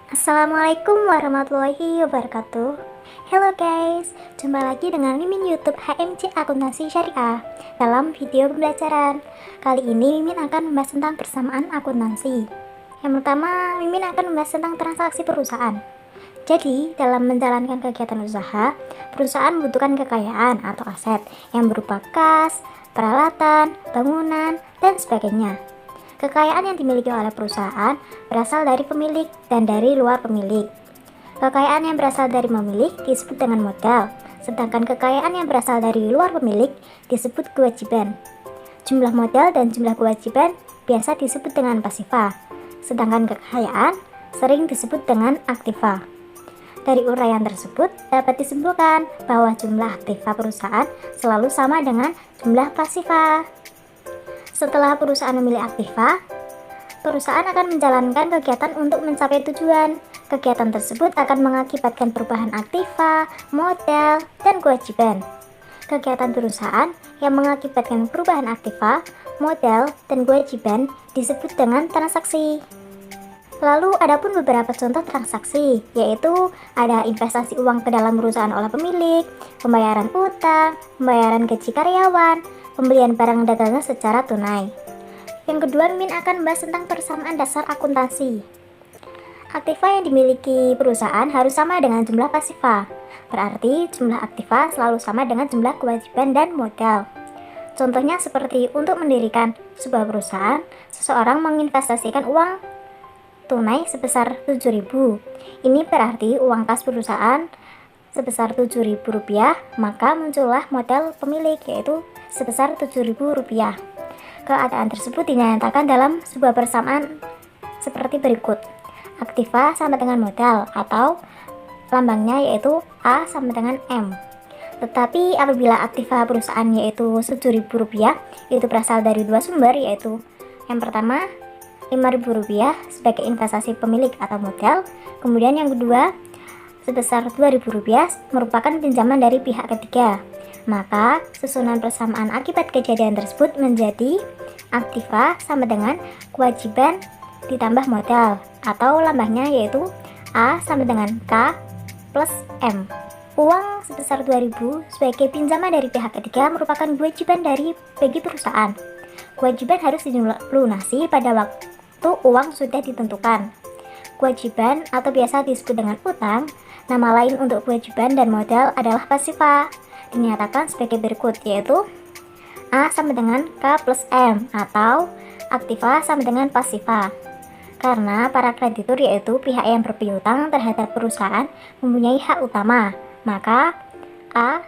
Assalamualaikum warahmatullahi wabarakatuh. Hello guys, jumpa lagi dengan Mimin YouTube HMC Akuntansi Syariah dalam video pembelajaran. Kali ini Mimin akan membahas tentang persamaan akuntansi. Yang pertama, Mimin akan membahas tentang transaksi perusahaan. Jadi, dalam menjalankan kegiatan usaha, perusahaan membutuhkan kekayaan atau aset yang berupa kas, peralatan, bangunan, dan sebagainya. Kekayaan yang dimiliki oleh perusahaan berasal dari pemilik dan dari luar pemilik. Kekayaan yang berasal dari pemilik disebut dengan modal, sedangkan kekayaan yang berasal dari luar pemilik disebut kewajiban. Jumlah modal dan jumlah kewajiban biasa disebut dengan pasifa, sedangkan kekayaan sering disebut dengan aktiva. Dari uraian tersebut dapat disimpulkan bahwa jumlah aktiva perusahaan selalu sama dengan jumlah pasifa. Setelah perusahaan memilih aktiva, perusahaan akan menjalankan kegiatan untuk mencapai tujuan. Kegiatan tersebut akan mengakibatkan perubahan aktiva, modal, dan kewajiban. Kegiatan perusahaan yang mengakibatkan perubahan aktiva, modal, dan kewajiban disebut dengan transaksi. Lalu adapun beberapa contoh transaksi, yaitu ada investasi uang ke dalam perusahaan oleh pemilik, pembayaran utang, pembayaran gaji karyawan, pembelian barang dagangan secara tunai. Yang kedua, Mimin akan membahas tentang persamaan dasar akuntansi. Aktiva yang dimiliki perusahaan harus sama dengan jumlah pasifa. Berarti jumlah aktiva selalu sama dengan jumlah kewajiban dan modal. Contohnya seperti untuk mendirikan sebuah perusahaan, seseorang menginvestasikan uang tunai sebesar 7.000. Ini berarti uang kas perusahaan sebesar Rp7.000, maka muncullah modal pemilik yaitu sebesar Rp7.000. Keadaan tersebut dinyatakan dalam sebuah persamaan seperti berikut. Aktiva sama dengan modal atau lambangnya yaitu A sama dengan M. Tetapi apabila aktiva perusahaan yaitu Rp7.000 itu berasal dari dua sumber, yaitu yang pertama Rp5.000 sebagai investasi pemilik atau modal, kemudian yang kedua sebesar Rp2.000 merupakan pinjaman dari pihak ketiga, maka susunan persamaan akibat kejadian tersebut menjadi aktiva sama dengan kewajiban ditambah modal atau lambangnya yaitu A sama dengan K plus M. Uang sebesar 2.000 sebagai pinjaman dari pihak ketiga merupakan kewajiban bagi perusahaan. Kewajiban harus dilunasi pada waktu uang sudah ditentukan. Kewajiban atau biasa disebut dengan utang, nama lain untuk kewajiban dan modal adalah pasifa. Dinyatakan sebagai berikut, yaitu A sama dengan K plus M atau aktiva sama dengan pasifa. Karena para kreditur yaitu pihak yang berpiutang terhadap perusahaan mempunyai hak utama, maka A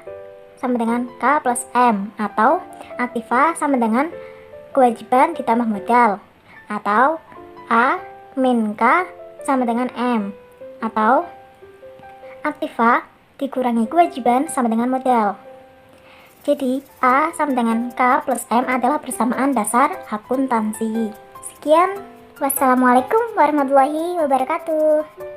sama dengan K plus M atau aktiva sama dengan kewajiban ditambah modal, atau A min K sama dengan M atau aktiva dikurangi kewajiban sama dengan modal. Jadi A sama dengan K plus M adalah persamaan dasar akuntansi. Sekian, wassalamualaikum warahmatullahi wabarakatuh.